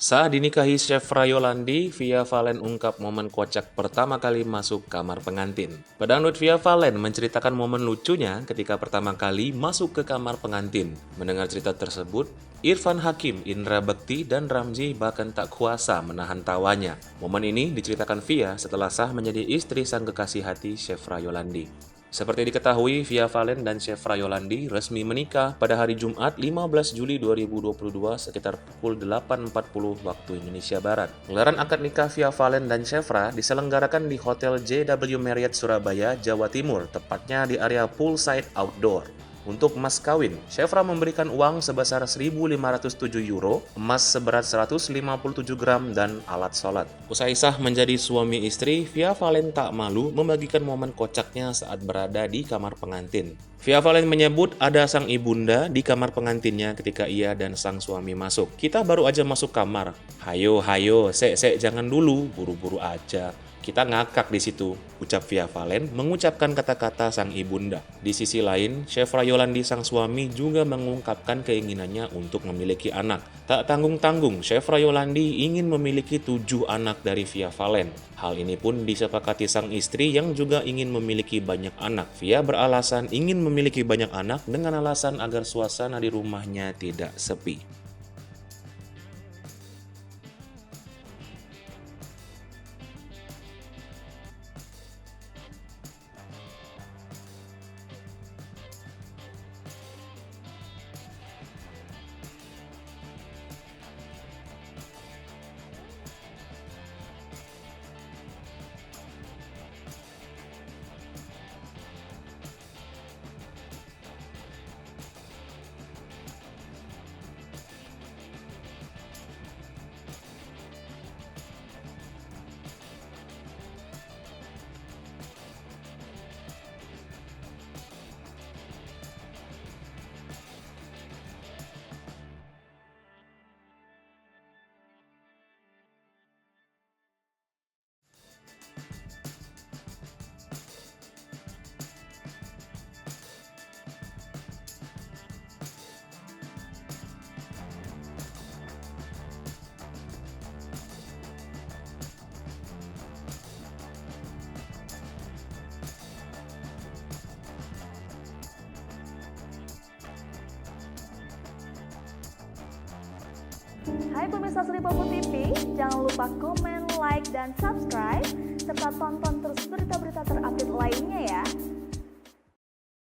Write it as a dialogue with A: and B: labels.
A: Saat dinikahi Chef Rayolandi, Via Valen ungkap momen kocak pertama kali masuk kamar pengantin. Pedangdut Via Valen menceritakan momen lucunya ketika pertama kali masuk ke kamar pengantin. Mendengar cerita tersebut, Irfan Hakim, Indra Bekti, dan Ramzi bahkan tak kuasa menahan tawanya. Momen ini diceritakan Via setelah sah menjadi istri sang kekasih hati Chef Rayolandi. Seperti diketahui, Via Valen dan Chef Rayolandi resmi menikah pada hari Jumat 15 Juli 2022 sekitar pukul 8.40 waktu Indonesia Barat. Gelaran akad nikah Via Valen dan Chef Ra diselenggarakan di Hotel JW Marriott Surabaya, Jawa Timur, tepatnya di area poolside outdoor. Untuk mas kawin, Chef Ra memberikan uang sebesar 1.507 euro, emas seberat 157 gram, dan alat sholat. Usai sah menjadi suami istri, Via Valen tak malu membagikan momen kocaknya saat berada di kamar pengantin. Via Valen menyebut ada sang ibunda di kamar pengantinnya ketika ia dan sang suami masuk. "Kita baru aja masuk kamar. Hayo, sek, jangan dulu, buru-buru aja. Kita ngakak di situ," ucap Via Valen mengucapkan kata-kata sang ibunda. Di sisi lain, Chef Rayolandi sang suami juga mengungkapkan keinginannya untuk memiliki anak. Tak tanggung-tanggung, Chef Rayolandi ingin memiliki 7 anak dari Via Valen. Hal ini pun disepakati sang istri yang juga ingin memiliki banyak anak. Via beralasan ingin memiliki banyak anak dengan alasan agar suasana di rumahnya tidak sepi.
B: Hai pemirsa Sri Popo TV, jangan lupa komen, like, dan subscribe, serta tonton terus berita-berita terupdate lainnya ya.